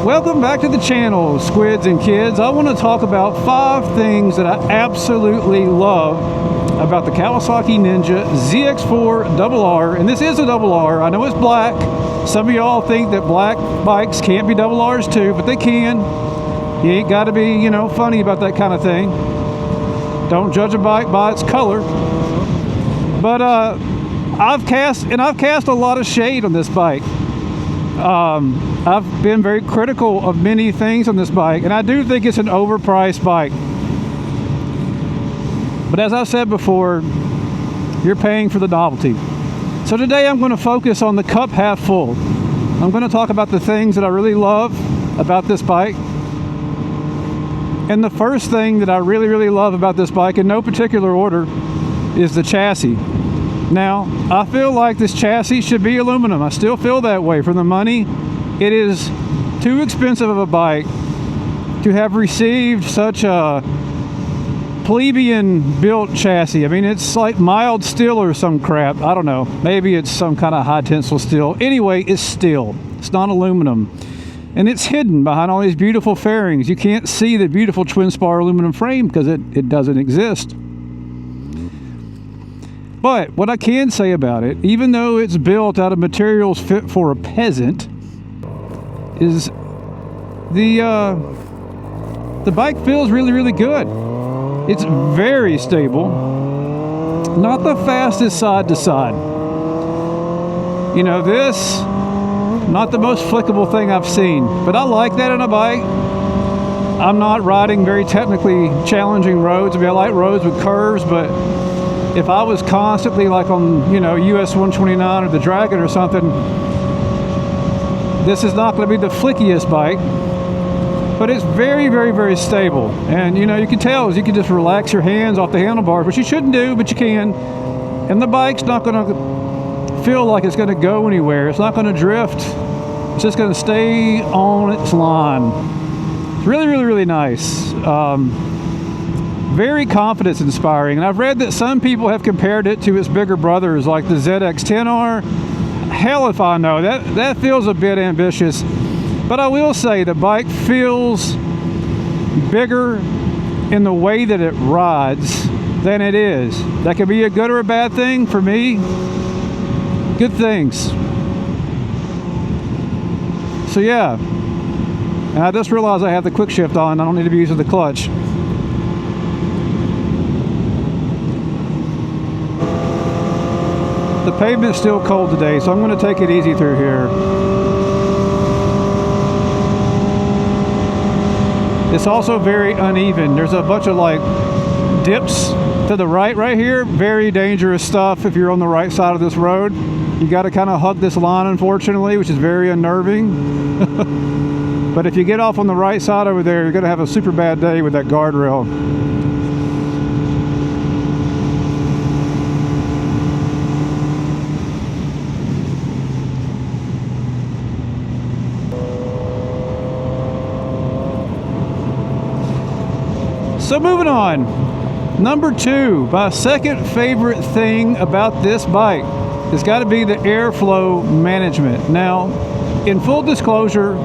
Welcome back to the channel, Squids and Kids. I want to talk about 5 things that I absolutely love about the Kawasaki Ninja ZX4RR, and this is a double R. I know it's black. Some of y'all think that black bikes can't be double R's too, but they can. You ain't got to be, funny about that kind of thing. Don't judge a bike by its color. But I've cast a lot of shade on this bike. I've been very critical of many things on this bike, and I do think it's an overpriced bike. But as I said before, you're paying for the novelty. So today I'm going to focus on the cup half full. I'm going to talk about the things that I really love about this bike. And the first thing that I really love about this bike, in no particular order, is the chassis. Now, I feel like this chassis should be aluminum. I still feel that way. For the money, it is too expensive of a bike to have received such a plebeian built chassis. I mean, it's like mild steel or some crap. I don't know. Maybe it's some kind of high tensile steel. Anyway, it's steel. It's not aluminum. And it's hidden behind all these beautiful fairings. You can't see the beautiful twin spar aluminum frame because it doesn't exist. But what I can say about it, even though it's built out of materials fit for a peasant, is the bike feels really good. It's very stable. Not the fastest side to side. This, not the most flickable thing I've seen, but I like that in a bike. I'm not riding very technically challenging roads. I mean, I like roads with curves, but if I was constantly like on, US 129 or the Dragon or something, this is not going to be the flickiest bike, but it's very stable. And, you can tell is you can just relax your hands off the handlebars, which you shouldn't do, but you can. And the bike's not going to feel like it's going to go anywhere. It's not going to drift. It's just going to stay on its line. It's really nice. Very confidence inspiring, and I've read that some people have compared it to its bigger brothers like the ZX10R. Hell if I know. That feels a bit ambitious, but I will say the bike feels bigger in the way that it rides than it is. That could be a good or a bad thing. For me, good things. So yeah, and I just realized I have the quick shift on. I don't need to be using the clutch. The pavement's still cold today, so I'm going to take it easy through here. It's also very uneven. There's a bunch of dips to the right here. Very dangerous stuff if you're on the right side of this road. You got to kind of hug this line, unfortunately, which is very unnerving. But if you get off on the right side over there, you're going to have a super bad day with that guardrail. So moving on, number 2, my second favorite thing about this bike has got to be the airflow management. Now, in full disclosure,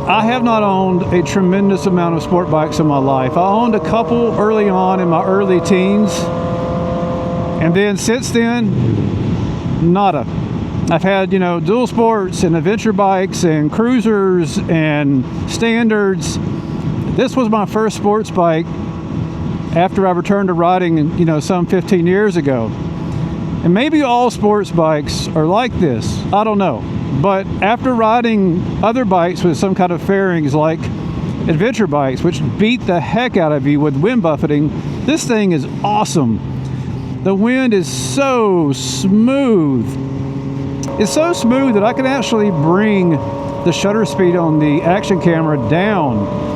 I have not owned a tremendous amount of sport bikes in my life. I owned a couple early on in my early teens, and then since then, nada. I've had, dual sports and adventure bikes and cruisers and standards. This was my first sports bike after I returned to riding, some 15 years ago. And maybe all sports bikes are like this. I don't know. But after riding other bikes with some kind of fairings like adventure bikes, which beat the heck out of you with wind buffeting, this thing is awesome. The wind is so smooth. It's so smooth that I can actually bring the shutter speed on the action camera down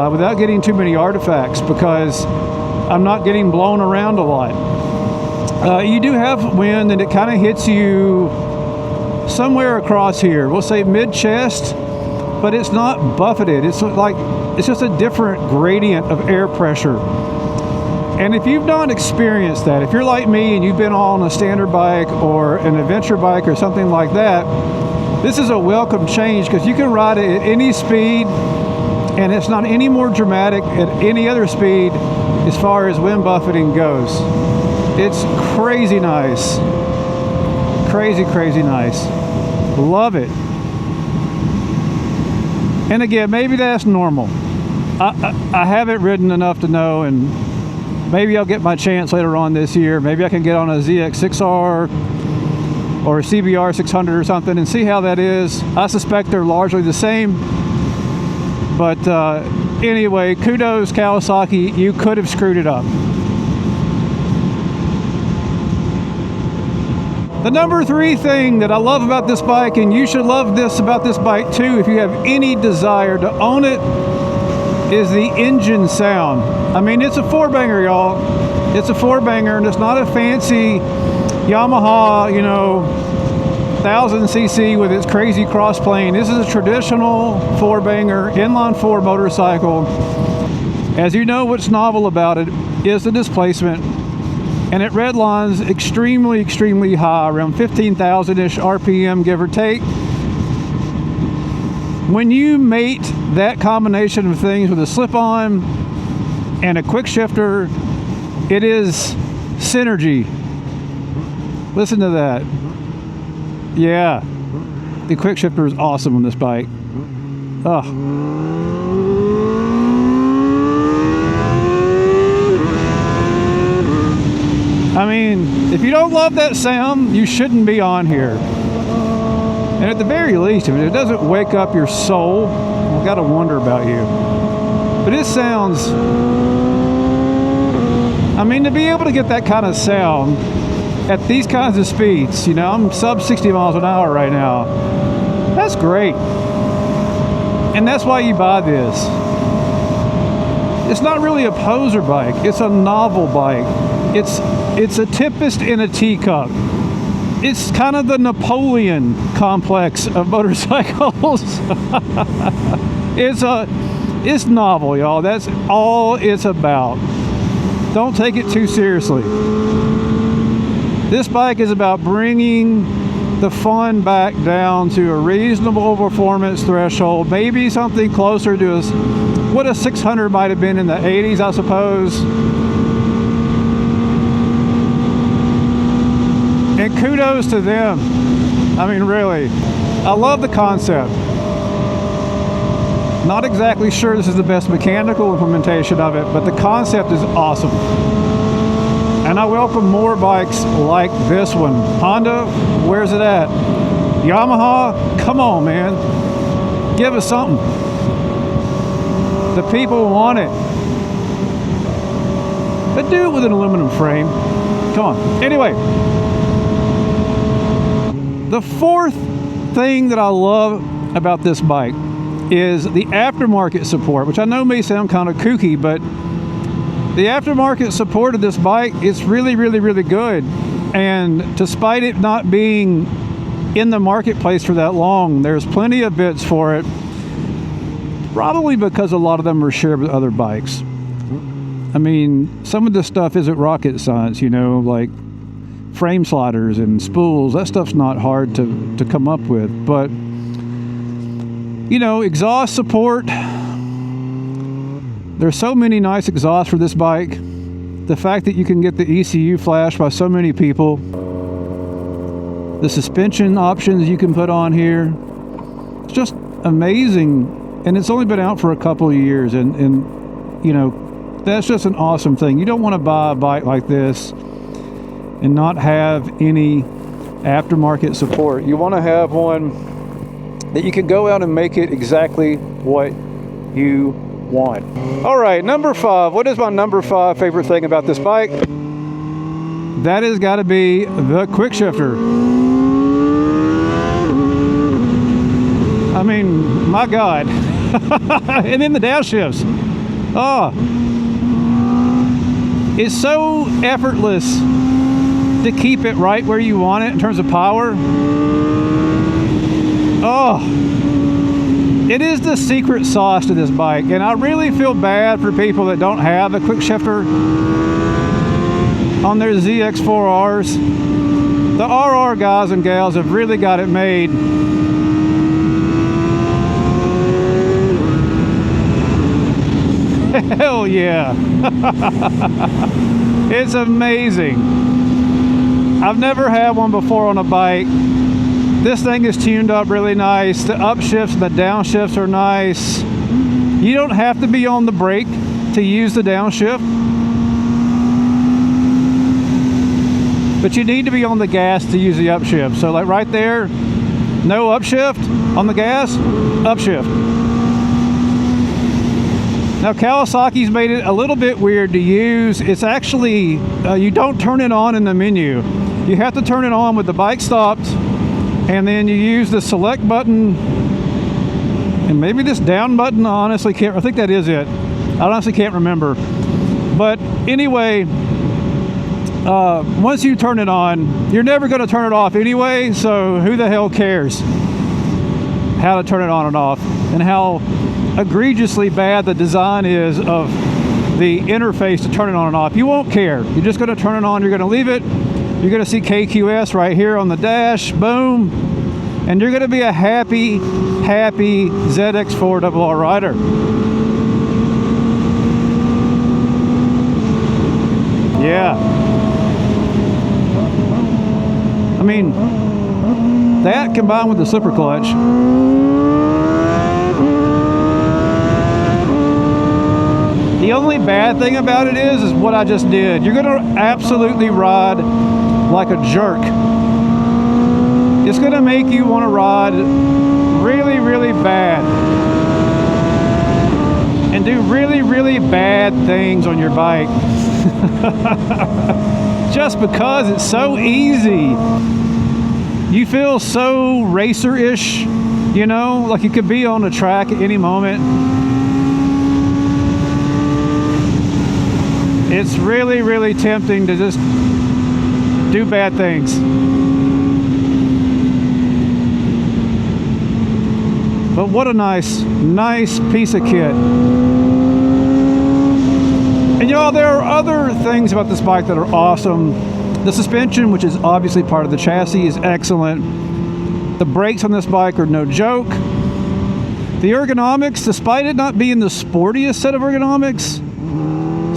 without getting too many artifacts, because I'm not getting blown around a lot. You do have wind, and it kind of hits you somewhere across here. We'll say mid-chest, but it's not buffeted. It's just a different gradient of air pressure. And if you've not experienced that, if you're like me and you've been on a standard bike or an adventure bike or something like that, This is a welcome change because you can ride it at any speed, and it's not any more dramatic at any other speed as far as wind buffeting goes. It's crazy nice. Crazy, crazy nice. Love it. And again, maybe that's normal. I haven't ridden enough to know, and maybe I'll get my chance later on this year. Maybe I can get on a ZX6R or a CBR 600 or something and see how that is. I suspect they're largely the same. But anyway, kudos Kawasaki, you could have screwed it up. The number 3 thing that I love about this bike, and you should love this about this bike too if you have any desire to own it, is the engine sound. I mean, it's a 4-banger, y'all. It's a 4-banger, and it's not a fancy Yamaha, you know, 1000cc with its crazy crossplane. This is a traditional 4-banger, inline-four motorcycle. As you know, what's novel about it is the displacement, and it redlines extremely, extremely high, around 15,000-ish RPM, give or take. When you mate that combination of things with a slip-on and a quick shifter, it is synergy. Listen to that. Yeah, the quick shifter is awesome on this bike. Oh. I mean, if you don't love that sound, you shouldn't be on here. And at the very least, if it doesn't wake up your soul, I've got to wonder about you. But it sounds, I mean, to be able to get that kind of sound at these kinds of speeds, you know, I'm sub 60 miles an hour right now. That's great. And that's why you buy this. It's not really a poser bike. It's a novel bike. It's a Tempest in a teacup. It's kind of the Napoleon complex of motorcycles. It's novel, y'all. That's all it's about. Don't take it too seriously. This bike is about bringing the fun back down to a reasonable performance threshold, maybe something closer to what a 600 might have been in the 80s, I suppose. And kudos to them. I mean, really, I love the concept. Not exactly sure this is the best mechanical implementation of it, but the concept is awesome. And I welcome more bikes like this one. Honda, where's it at? Yamaha, come on, man. Give us something. The people want it. But do it with an aluminum frame. Come on. Anyway, the 4th thing that I love about this bike is the aftermarket support, which I know may sound kind of kooky, but the aftermarket support of this bike is really, really, really good. And despite it not being in the marketplace for that long, there's plenty of bits for it, probably because a lot of them are shared with other bikes. I mean, some of this stuff isn't rocket science, you know, like frame sliders and spools. That stuff's not hard to come up with. But, you know, exhaust support. There's so many nice exhausts for this bike. The fact that you can get the ECU flash by so many people. The suspension options you can put on here. It's just amazing. And it's only been out for a couple of years. And you know, that's just an awesome thing. You don't want to buy a bike like this and not have any aftermarket support. You want to have one that you can go out and make it exactly what you want. All right, number 5. What is my number 5 favorite thing about this bike? That has got to be the quick shifter. I mean, my God. And then the downshifts. Oh, it's so effortless to keep it right where you want it in terms of power. Oh, it is the secret sauce to this bike, and I really feel bad for people that don't have a quick shifter on their ZX4RRs. The RR guys and gals have really got it made. Hell yeah. It's amazing. I've never had one before on a bike. This thing is tuned up really nice. The upshifts and the downshifts are nice. You don't have to be on the brake to use the downshift, but you need to be on the gas to use the upshift. So like right there, no upshift on the gas, upshift. Now Kawasaki's made it a little bit weird to use. It's actually, you don't turn it on in the menu. You have to turn it on with the bike stopped, and then you use the select button, and maybe this down button, I honestly can't, I think that is it. I honestly can't remember. But anyway, once you turn it on, you're never going to turn it off anyway, so who the hell cares how to turn it on and off, and how egregiously bad the design is of the interface to turn it on and off. You won't care. You're just going to turn it on, you're going to leave it, you're going to see KQS right here on the dash, boom, and you're going to be a happy ZX4RR rider. Yeah. I mean, that combined with the slipper clutch, the only bad thing about it is what I just did. You're gonna absolutely ride like a jerk. It's gonna make you wanna ride really, really bad and do really, really bad things on your bike. Just because it's so easy. You feel so racer-ish, you know, like you could be on the track at any moment. It's really, really tempting to just do bad things. But what a nice piece of kit. And y'all, there are other things about this bike that are awesome. The suspension, which is obviously part of the chassis, is excellent. The brakes on this bike are no joke. The ergonomics, despite it not being the sportiest set of ergonomics,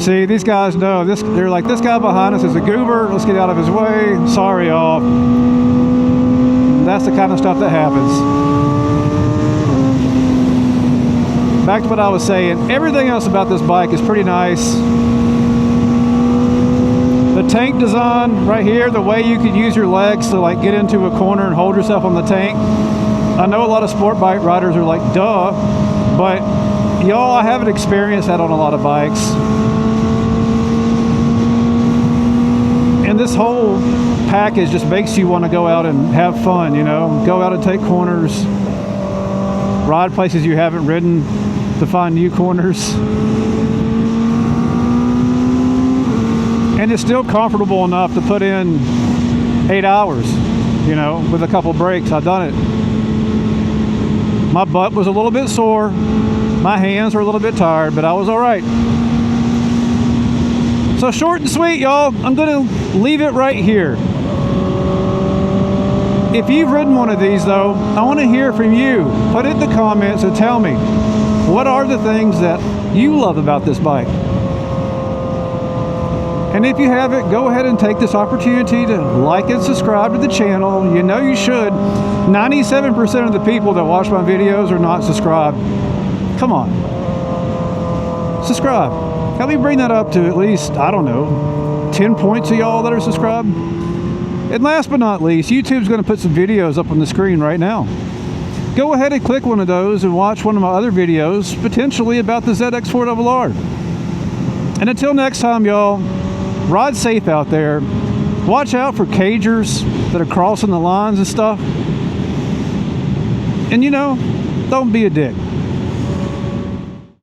see, these guys know this. They're like, this guy behind us is a goober. Let's get out of his way. Sorry, y'all. That's the kind of stuff that happens. Back to what I was saying. Everything else about this bike is pretty nice. The tank design right here, the way you could use your legs to like get into a corner and hold yourself on the tank. I know a lot of sport bike riders are like, duh, but y'all, I haven't experienced that on a lot of bikes. And this whole package just makes you want to go out and have fun, you know, go out and take corners, ride places you haven't ridden to find new corners. And it's still comfortable enough to put in 8 hours, you know, with a couple breaks. I've done it. My butt was a little bit sore. My hands were a little bit tired, but I was all right. So short and sweet, y'all. I'm going to leave it right here. If you've ridden one of these, though, I want to hear from you. Put it in the comments and tell me, what are the things that you love about this bike? And if you haven't, go ahead and take this opportunity to like and subscribe to the channel. You know you should. 97% of the people that watch my videos are not subscribed. Come on. Subscribe. Help me bring that up to at least, I don't know, 10 points of y'all that are subscribed. And last but not least, YouTube's going to put some videos up on the screen right now. Go ahead and click one of those and watch one of my other videos, potentially about the ZX4RR. And until next time, y'all, ride safe out there. Watch out for cagers that are crossing the lines and stuff. And you know, don't be a dick.